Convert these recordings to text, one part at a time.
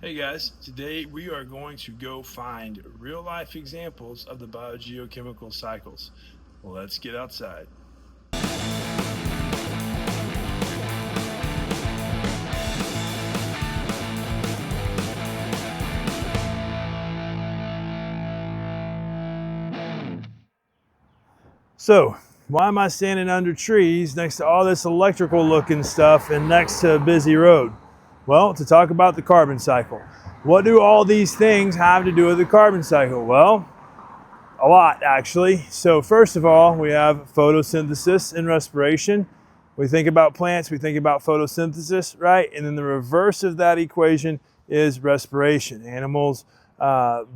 Hey guys, today we are going to go find real life examples of the biogeochemical cycles. Let's get outside. So, why am I standing under trees next to all this electrical looking stuff and next to a busy road? Well, to talk about the carbon cycle. What do all these things have to do with the carbon cycle? Well, a lot actually. So first of all, we have photosynthesis and respiration. We think about plants, we think about photosynthesis, right? And then the reverse of that equation is respiration. Animals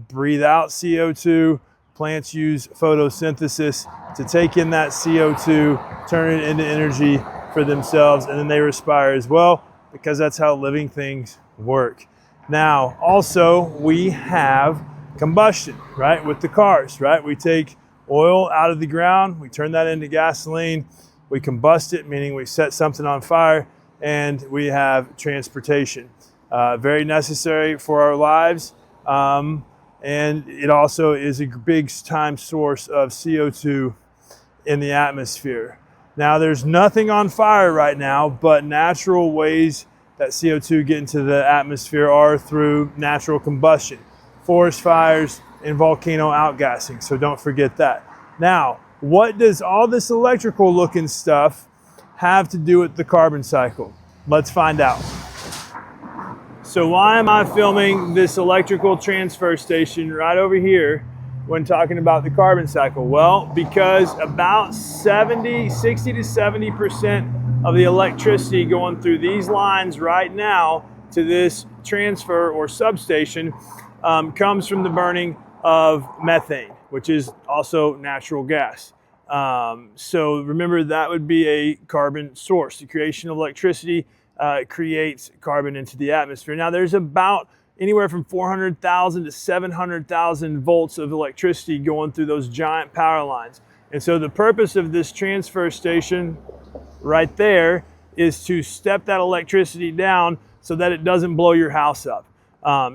breathe out CO2. Plants use photosynthesis to take in that CO2, turn it into energy for themselves, and then they respire as well, because that's how living things work. Now, also, we have combustion, right, with the cars, right? We take oil out of the ground, we turn that into gasoline, we combust it, meaning we set something on fire, and we have transportation. Very necessary for our lives, and it also is a big time source of CO2 in the atmosphere. Now, there's nothing on fire right now, but natural ways that CO2 get into the atmosphere are through natural combustion, forest fires, and volcano outgassing. So don't forget that. Now, what does all this electrical looking stuff have to do with the carbon cycle? Let's find out. So why am I filming this electrical transfer station right over here when talking about the carbon cycle? Well, because about 60 to 70% of the electricity going through these lines right now to this transfer or substation comes from the burning of methane, which is also natural gas. So remember, that would be a carbon source. The creation of electricity creates carbon into the atmosphere. Now, there's about anywhere from 400,000 to 700,000 volts of electricity going through those giant power lines. And so the purpose of this transfer station right there is to step that electricity down so that it doesn't blow your house up.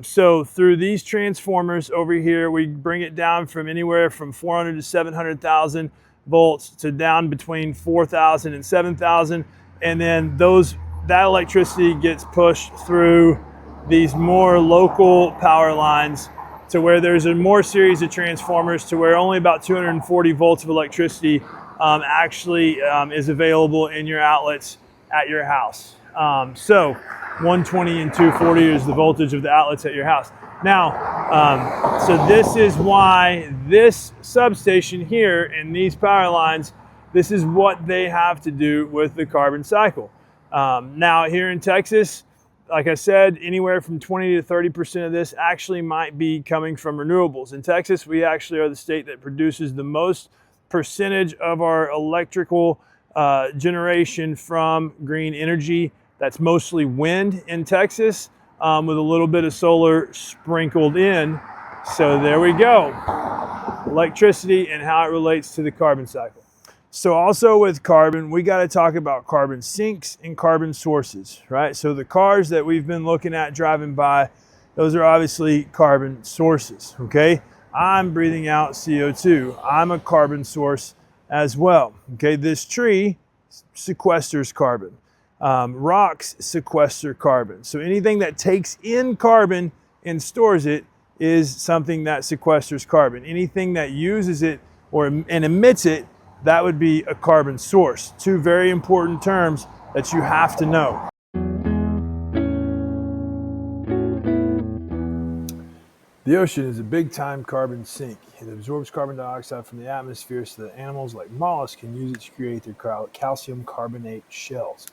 So through these transformers over here, we bring it down from anywhere from 400 to 700,000 volts to down between 4,000 and 7,000. And then that electricity gets pushed through these more local power lines to where there's a more series of transformers to where only about 240 volts of electricity actually is available in your outlets at your house. So 120 and 240 is the voltage of the outlets at your house. Now, so this is why this substation here and these power lines, this is what they have to do with the carbon cycle. Now here in Texas, like I said, anywhere from 20 to 30% of this actually might be coming from renewables. In Texas, we actually are the state that produces the most percentage of our electrical generation from green energy. That's mostly wind in Texas, with a little bit of solar sprinkled in. So there we go. Electricity and how it relates to the carbon cycle. So also with carbon, we got to talk about carbon sinks and carbon sources, right? So the cars that we've been looking at driving by, those are obviously carbon sources, okay? I'm breathing out CO2. I'm a carbon source as well, okay? This tree sequesters carbon. Rocks sequester carbon. So anything that takes in carbon and stores it is something that sequesters carbon. Anything that uses it and emits it, that would be a carbon source. Two very important terms that you have to know. The ocean is a big-time carbon sink. It absorbs carbon dioxide from the atmosphere so that animals like mollusks can use it to create their calcium carbonate shells.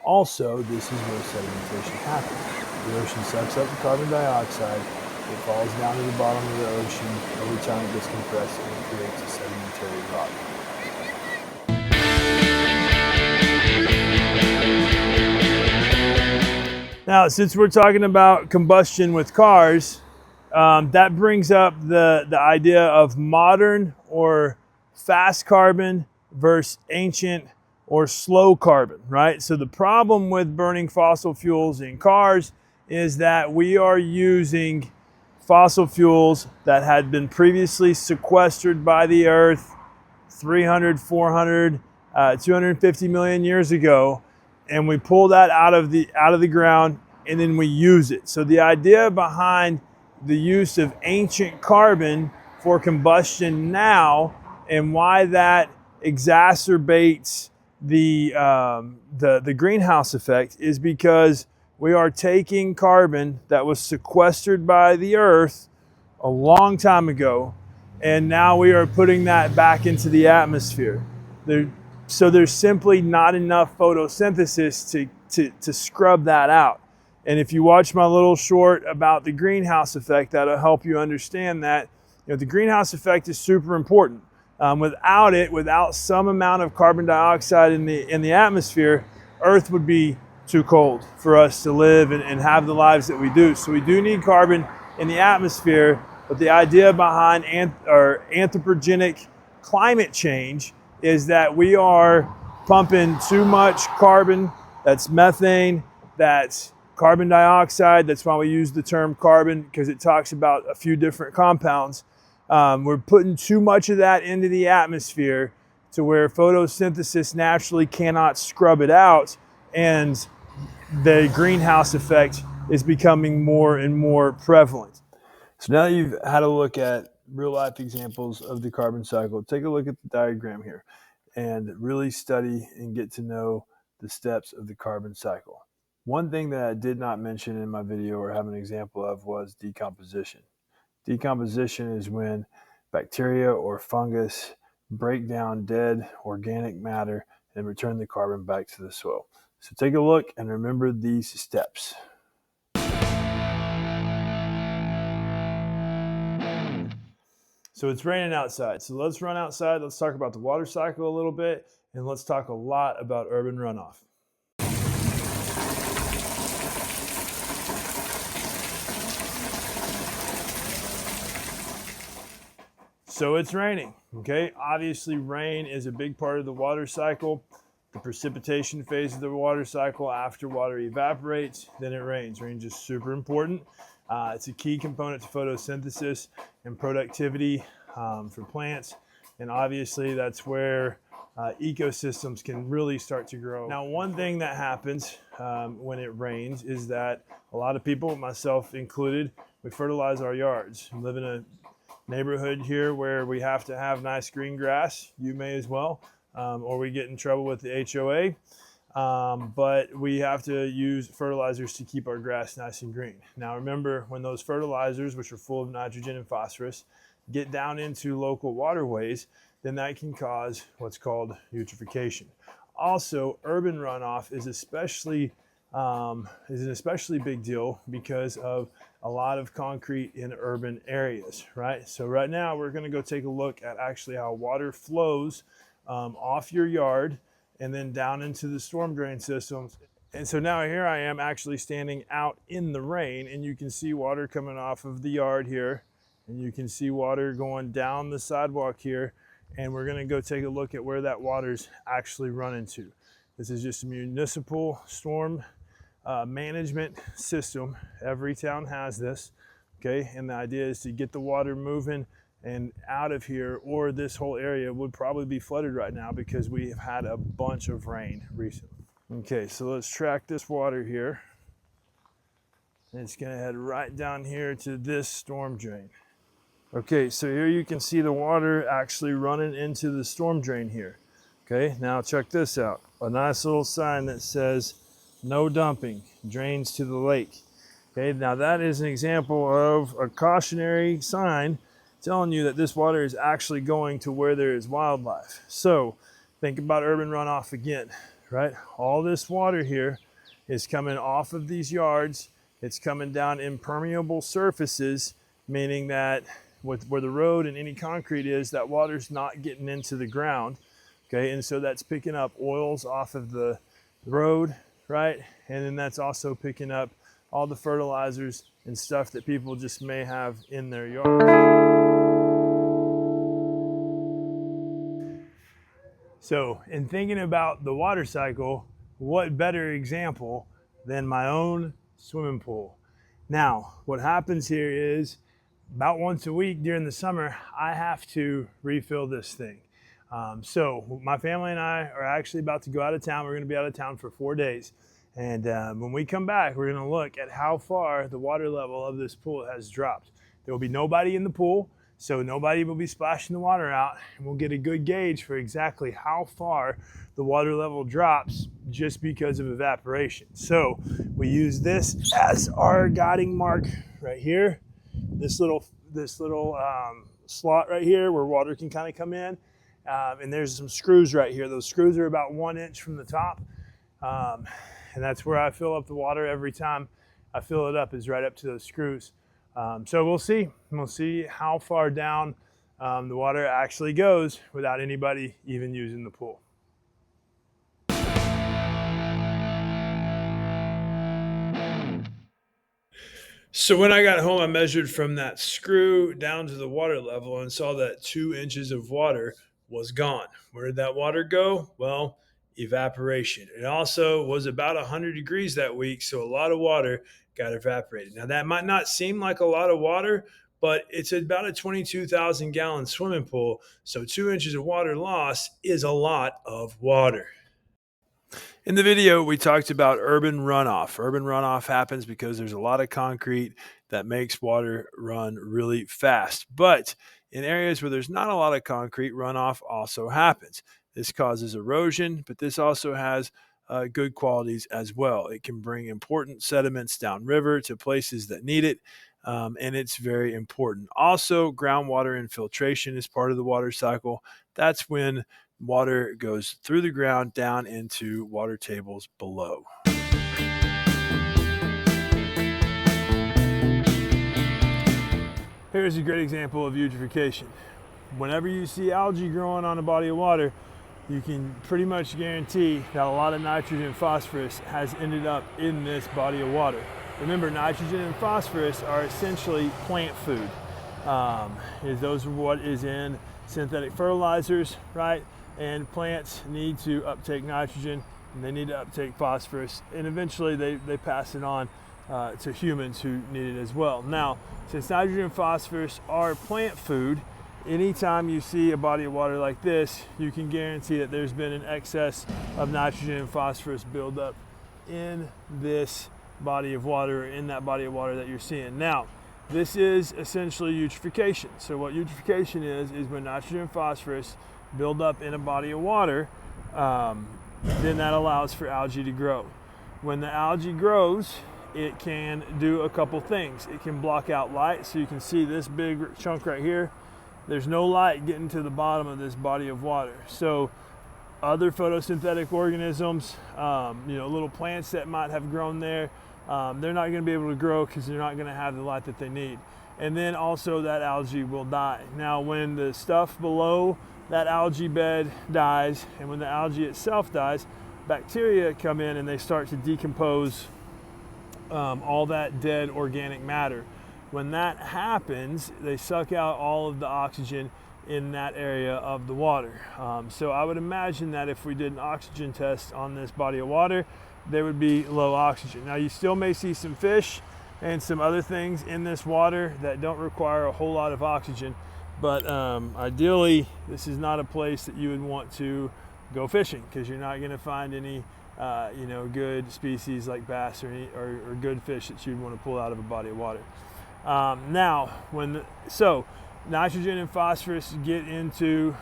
Also, this is where sedimentation happens. The ocean sucks up the carbon dioxide, it falls down to the bottom of the ocean, over time it gets compressed and it creates a sedimentary rock. Now, since we're talking about combustion with cars, that brings up the idea of modern or fast carbon versus ancient or slow carbon, right? So the problem with burning fossil fuels in cars is that we are using fossil fuels that had been previously sequestered by the earth 300, 400, 250 million years ago, and we pull that out of the ground, and then we use it. So the idea behind the use of ancient carbon for combustion now, and why that exacerbates the greenhouse effect, is because we are taking carbon that was sequestered by the earth a long time ago, and now we are putting that back into the atmosphere. So there's simply not enough photosynthesis to scrub that out. And if you watch my little short about the greenhouse effect, that'll help you understand that the greenhouse effect is super important. Without it, without some amount of carbon dioxide in the atmosphere, Earth would be too cold for us to live and have the lives that we do. So we do need carbon in the atmosphere, but the idea behind anthropogenic climate change is that we are pumping too much carbon. That's methane, that's carbon dioxide. That's why we use the term carbon, because it talks about a few different compounds. We're putting too much of that into the atmosphere to where photosynthesis naturally cannot scrub it out, and the greenhouse effect is becoming more and more prevalent. So now that you've had a look at real life examples of the carbon cycle, take a look at the diagram here and really study and get to know the steps of the carbon cycle. One thing that I did not mention in my video or have an example of was decomposition. Decomposition is when bacteria or fungus break down dead organic matter and return the carbon back to the soil. So take a look and remember these steps. So it's raining outside. So let's run outside. Let's talk about the water cycle a little bit, and let's talk a lot about urban runoff. So it's raining, okay? Obviously, rain is a big part of the water cycle. The precipitation phase of the water cycle, after water evaporates, then it rains. Rain is super important. It's a key component to photosynthesis and productivity for plants. And obviously, that's where ecosystems can really start to grow. Now, one thing that happens when it rains is that a lot of people, myself included, we fertilize our yards. We live in a neighborhood here where we have to have nice green grass. You may as well, or we get in trouble with the HOA. But we have to use fertilizers to keep our grass nice and green. Now remember, when those fertilizers, which are full of nitrogen and phosphorus, get down into local waterways, then that can cause what's called eutrophication. Also, urban runoff is an especially big deal because of a lot of concrete in urban areas, right? So right now we're going to go take a look at actually how water flows off your yard and then down into the storm drain systems. And so now here I am actually standing out in the rain, and you can see water coming off of the yard here, and you can see water going down the sidewalk here, and we're going to go take a look at where that water's actually running to. This is just a municipal storm management system. Every town has this, okay? And the idea is to get the water moving and out of here, or this whole area would probably be flooded right now because we have had a bunch of rain recently. Okay, so let's track this water here. And it's gonna head right down here to this storm drain. Okay, so here you can see the water actually running into the storm drain here. Okay, now check this out. A nice little sign that says no dumping, drains to the lake. Okay, now that is an example of a cautionary sign telling you that this water is actually going to where there is wildlife. So think about urban runoff again, right? All this water here is coming off of these yards. It's coming down impermeable surfaces, meaning that where the road and any concrete is, that water's not getting into the ground. Okay, and so that's picking up oils off of the road, right? And then that's also picking up all the fertilizers and stuff that people just may have in their yard. So in thinking about the water cycle, what better example than my own swimming pool. Now, what happens here is about once a week during the summer, I have to refill this thing. So my family and I are actually about to go out of town. We're going to be out of town for 4 days. And when we come back, we're going to look at how far the water level of this pool has dropped. There will be nobody in the pool, so nobody will be splashing the water out, and we'll get a good gauge for exactly how far the water level drops just because of evaporation. So we use this as our guiding mark right here. This little slot right here where water can kind of come in. And there's some screws right here. Those screws are about 1 inch from the top. And that's where I fill up the water every time I fill it up, is right up to those screws. So we'll see. We'll see how far down the water actually goes without anybody even using the pool. So when I got home, I measured from that screw down to the water level and saw that 2 inches of water was gone. Where did that water go? Well, evaporation. It also was about 100 degrees that week, so a lot of water got evaporated. Now that might not seem like a lot of water, but it's about a 22,000 gallon swimming pool, so 2 inches of water loss is a lot of water. In the video, we talked about urban runoff. Urban runoff happens because there's a lot of concrete that makes water run really fast. But in areas where there's not a lot of concrete, runoff also happens. This causes erosion, but this also has good qualities as well. It can bring important sediments downriver to places that need it, and it's very important. Also, groundwater infiltration is part of the water cycle. That's when water goes through the ground down into water tables below. Here's a great example of eutrophication. Whenever you see algae growing on a body of water, you can pretty much guarantee that a lot of nitrogen and phosphorus has ended up in this body of water. Remember, nitrogen and phosphorus are essentially plant food. Those are what is in synthetic fertilizers, right? And plants need to uptake nitrogen, and they need to uptake phosphorus, and eventually they pass it on to humans who need it as well. Now, since nitrogen and phosphorus are plant food, anytime you see a body of water like this, you can guarantee that there's been an excess of nitrogen and phosphorus buildup in this body of water, or in that body of water that you're seeing. Now, this is essentially eutrophication. So what eutrophication is when nitrogen and phosphorus build up in a body of water, then that allows for algae to grow. When the algae grows, it can do a couple things. It can block out light, so you can see this big chunk right here. There's no light getting to the bottom of this body of water. So other photosynthetic organisms, little plants that might have grown there, they're not going to be able to grow because they're not going to have the light that they need. And then also that algae will die. Now, when the stuff below that algae bed dies, and when the algae itself dies, bacteria come in and they start to decompose all that dead organic matter. When that happens, they suck out all of the oxygen in that area of the water. So I would imagine that if we did an oxygen test on this body of water, there would be low oxygen. Now, you still may see some fish and some other things in this water that don't require a whole lot of oxygen, but ideally, this is not a place that you would want to go fishing, because you're not going to find any good species like bass or good fish that you'd want to pull out of a body of water. So nitrogen and phosphorus get into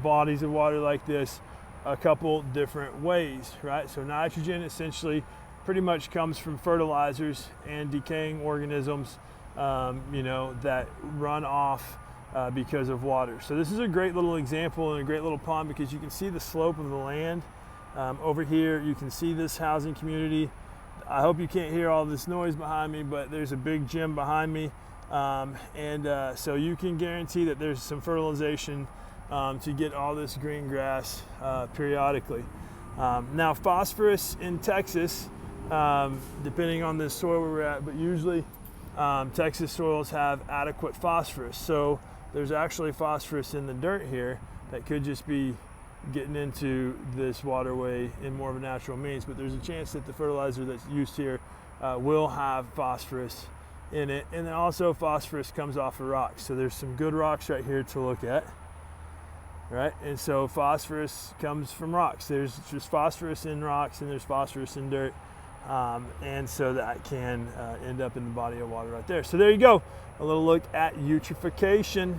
bodies of water like this a couple different ways, right? So nitrogen essentially pretty much comes from fertilizers and decaying organisms, that run off because of water. So this is a great little example and a great little pond, because you can see the slope of the land. Over here, you can see this housing community. I hope you can't hear all this noise behind me, but there's a big gym behind me. So you can guarantee that there's some fertilization to get all this green grass periodically. Now, phosphorus in Texas, depending on the soil where we're at, but usually Texas soils have adequate phosphorus. So there's actually phosphorus in the dirt here that could just be getting into this waterway in more of a natural means, but there's a chance that the fertilizer that's used here will have phosphorus in it. And then also phosphorus comes off of rocks. So there's some good rocks right here to look at, right? And so phosphorus comes from rocks. There's just phosphorus in rocks and there's phosphorus in dirt. And so that can end up in the body of water right there. So there you go, a little look at eutrophication.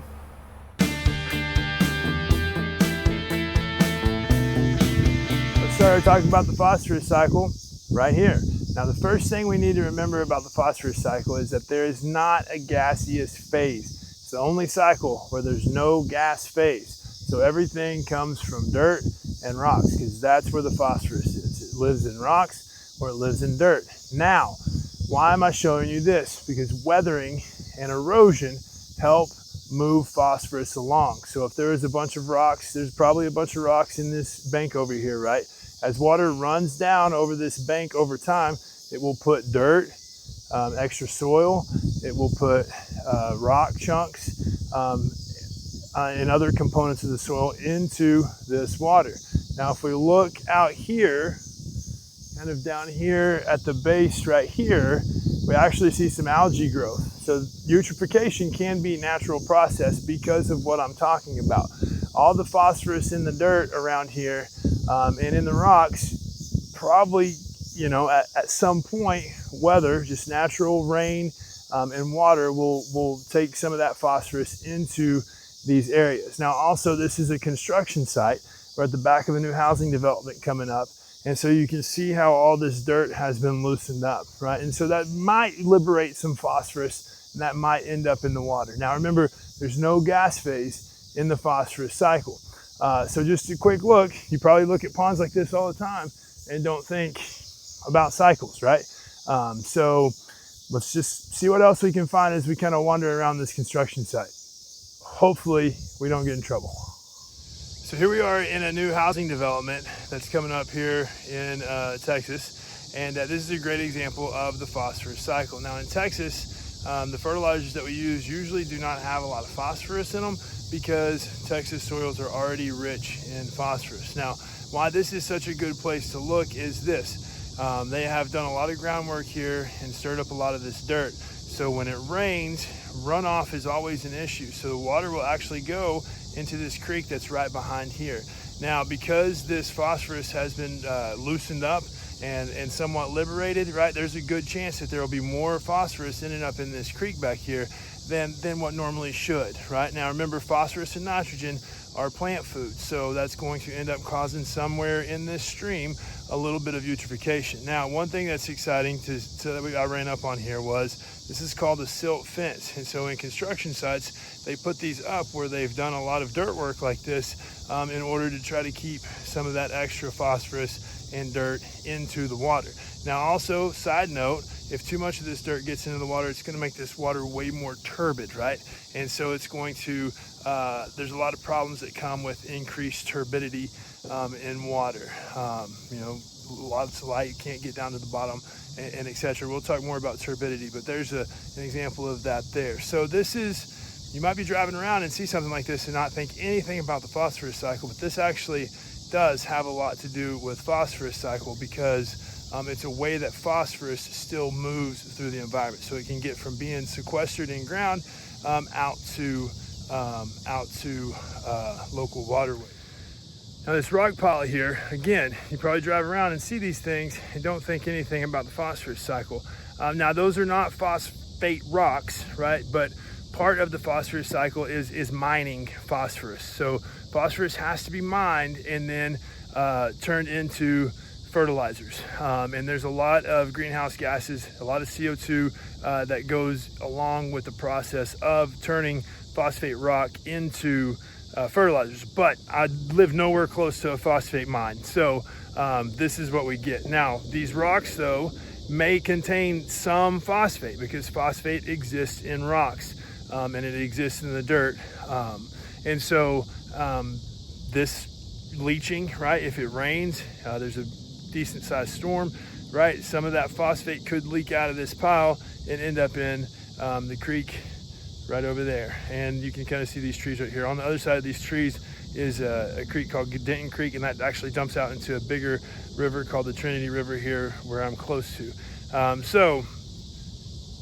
Let's start talking about the phosphorus cycle right here. Now the first thing we need to remember about the phosphorus cycle is that there is not a gaseous phase. It's the only cycle where there's no gas phase. So everything comes from dirt and rocks because that's where the phosphorus is. It lives in rocks or it lives in dirt. Now, why am I showing you this? Because weathering and erosion help move phosphorus along. So if there is a bunch of rocks, there's probably a bunch of rocks in this bank over here, right? As water runs down over this bank over time, it will put dirt, extra soil, it will put rock chunks, and other components of the soil into this water. Now, if we look out here, kind of down here at the base right here, we actually see some algae growth. So eutrophication can be a natural process because of what I'm talking about. All the phosphorus in the dirt around here and in the rocks, probably, you know, at some point, weather, just natural rain and water will take some of that phosphorus into these areas. Now, also, this is a construction site. We're at the back of a new housing development coming up. And so you can see how all this dirt has been loosened up, right? And so that might liberate some phosphorus and that might end up in the water. Now remember, there's no gas phase in the phosphorus cycle. So just a quick look, you probably look at ponds like this all the time and don't think about cycles, right? So let's just see what else we can find as we kind of wander around this construction site. Hopefully we don't get in trouble. So here we are in a new housing development that's coming up here in Texas. And this is a great example of the phosphorus cycle. Now in Texas, the fertilizers that we use usually do not have a lot of phosphorus in them because Texas soils are already rich in phosphorus. Now, why this is such a good place to look is this. They have done a lot of groundwork here and stirred up a lot of this dirt. So when it rains, runoff is always an issue. So the water will actually go into this creek that's right behind here. Now, because this phosphorus has been loosened up and somewhat liberated, right, there's a good chance that there will be more phosphorus ending up in this creek back here than what normally should, right? Now, remember, phosphorus and nitrogen are plant food, so that's going to end up causing somewhere in this stream a little bit of eutrophication. Now, one thing that's exciting that I ran up on here was this is called a silt fence. And so in construction sites, they put these up where they've done a lot of dirt work like this in order to try to keep some of that extra phosphorus and dirt into the water. Now also, side note, if too much of this dirt gets into the water, it's gonna make this water way more turbid, right? And so it's going to, there's a lot of problems that come with increased turbidity in water. You know, lots of light can't get down to the bottom and etc. We'll talk more about turbidity, but there's an example of that there. So this is, you might be driving around and see something like this and not think anything about the phosphorus cycle, but this actually does have a lot to do with phosphorus cycle because it's a way that phosphorus still moves through the environment. So it can get from being sequestered in ground out to local waterways. Now this rock pile here, again, you probably drive around and see these things and don't think anything about the phosphorus cycle. Now those are not phosphate rocks, right? But part of the phosphorus cycle is mining phosphorus. So phosphorus has to be mined and then turned into fertilizers. And there's a lot of greenhouse gases, a lot of CO2 that goes along with the process of turning phosphate rock into fertilizers, but I live nowhere close to a phosphate mine. So this is what we get. Now, these rocks though may contain some phosphate because phosphate exists in rocks and it exists in the dirt. And so this leaching, right, if it rains, there's a decent sized storm, right, some of that phosphate could leak out of this pile and end up in the creek right over there. And you can kind of see these trees right here. On the other side of these trees is a creek called Denton Creek, and that actually dumps out into a bigger river called the Trinity River here where I'm close to. So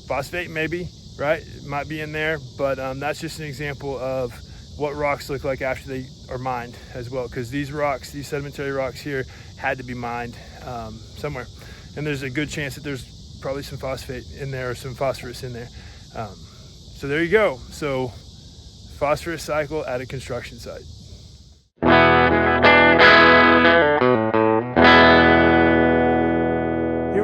phosphate maybe, right? It might be in there, but that's just an example of what rocks look like after they are mined as well, because these rocks, these sedimentary rocks here, had to be mined somewhere. And there's a good chance that there's probably some phosphate in there or some phosphorus in there. So there you go. So phosphorus cycle at a construction site. Here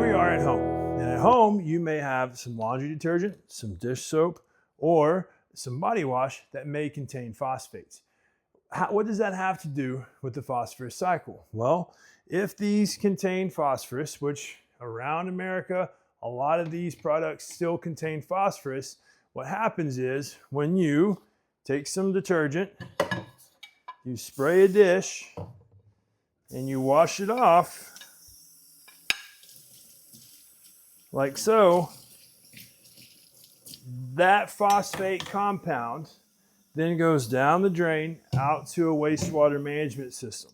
we are at home. And at home, you may have some laundry detergent, some dish soap, or some body wash that may contain phosphates. What does that have to do with the phosphorus cycle? Well, if these contain phosphorus, which around America, a lot of these products still contain phosphorus, what happens is when you take some detergent, you spray a dish, and you wash it off, like so, that phosphate compound then goes down the drain out to a wastewater management system.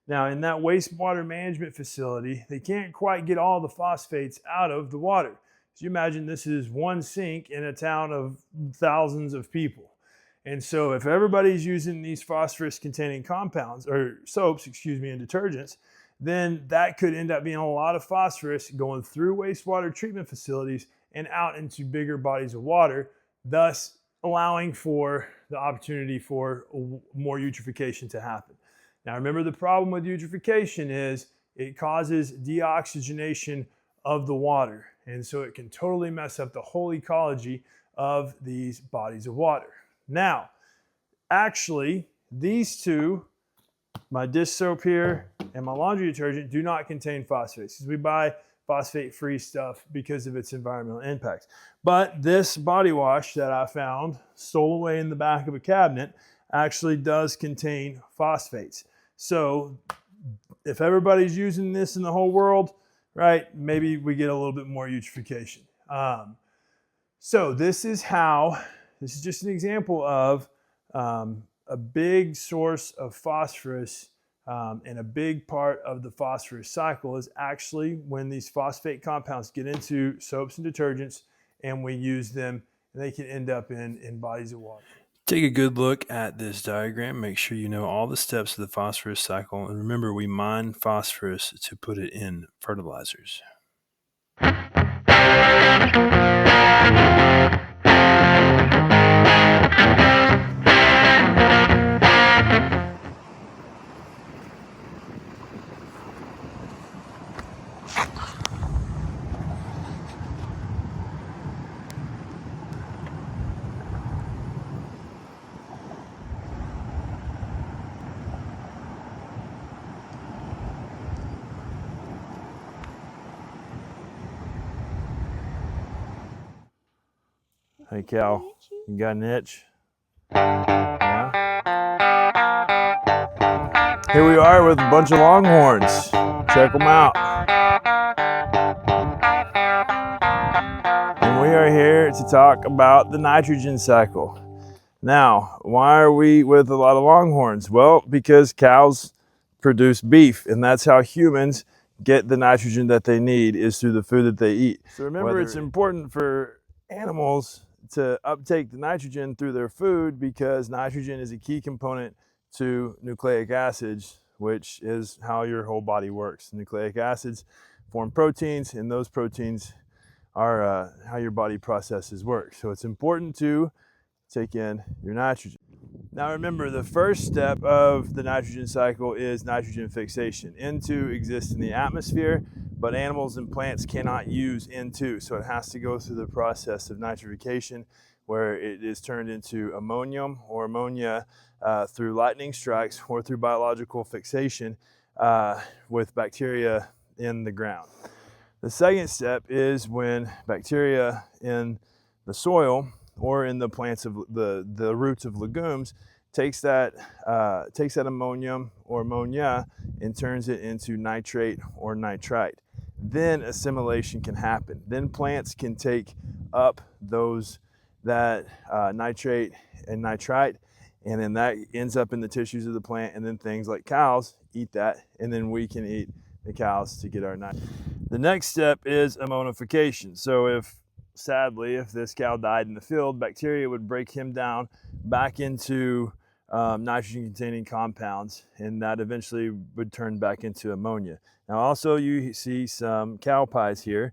Now, in that wastewater management facility, they can't quite get all the phosphates out of the water. So you imagine this is one sink in a town of thousands of people. And so if everybody's using these phosphorus-containing compounds, or soaps, and detergents, then that could end up being a lot of phosphorus going through wastewater treatment facilities and out into bigger bodies of water, thus allowing for the opportunity for more eutrophication to happen. Now remember, the problem with eutrophication is it causes deoxygenation of the water, and so it can totally mess up the whole ecology of these bodies of water. Now, actually, these two, my dish soap here and my laundry detergent, do not contain phosphates, because we buy phosphate-free stuff because of its environmental impacts. But this body wash that I found stowed away in the back of a cabinet actually does contain phosphates. So if everybody's using this in the whole world, right, maybe we get a little bit more eutrophication. So this is just an example of a big source of phosphorus, and a big part of the phosphorus cycle is actually when these phosphate compounds get into soaps and detergents and we use them, and they can end up in bodies of water. Take a good look at this diagram. Make sure you know all the steps of the phosphorus cycle. And remember, we mine phosphorus to put it in fertilizers. Hey, Cal, you got an itch? Yeah? Here we are with a bunch of longhorns. Check them out. And we are here to talk about the nitrogen cycle. Now, why are we with a lot of longhorns? Well, because cows produce beef, and that's how humans get the nitrogen that they need, is through the food that they eat. So remember, it's important for animals to uptake the nitrogen through their food, because nitrogen is a key component to nucleic acids, which is how your whole body works. Nucleic acids form proteins, and those proteins are how your body processes work. So it's important to take in your nitrogen. Now remember, the first step of the nitrogen cycle is nitrogen fixation. N2 exists in the atmosphere, but animals and plants cannot use N2, so it has to go through the process of nitrification, where it is turned into ammonium or ammonia through lightning strikes or through biological fixation with bacteria in the ground. The second step is when bacteria in the soil or in the plants of the roots of legumes takes that ammonium or ammonia and turns it into nitrate or nitrite. Then assimilation can happen. Then plants can take up that nitrate and nitrite, and then that ends up in the tissues of the plant, and then things like cows eat that, and then we can eat the cows to get our nitrogen. The next step is ammonification. So sadly, if this cow died in the field, bacteria would break him down back into nitrogen-containing compounds, and that eventually would turn back into ammonia. Now also you see some cow pies here.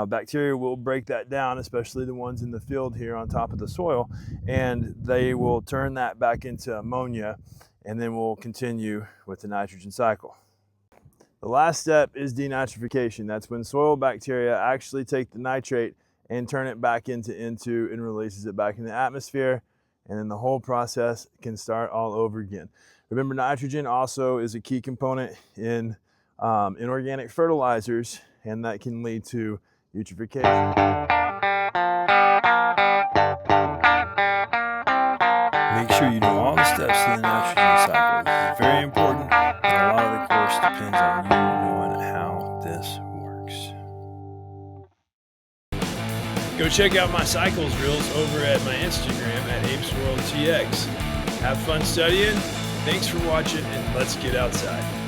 Bacteria will break that down, especially the ones in the field here on top of the soil, and they will turn that back into ammonia, and then we'll continue with the nitrogen cycle. The last step is denitrification. That's when soil bacteria actually take the nitrate and turn it back into N2 and releases it back in the atmosphere, and then the whole process can start all over again. Remember, nitrogen also is a key component in inorganic fertilizers, and that can lead to eutrophication. Make sure you know all the steps to the nitrogen cycle. This is very important, and a lot of the course depends on you knowing how this works. Go check out my cycles reels over at my Instagram at APES World TX. Have fun studying. Thanks for watching, and let's get outside.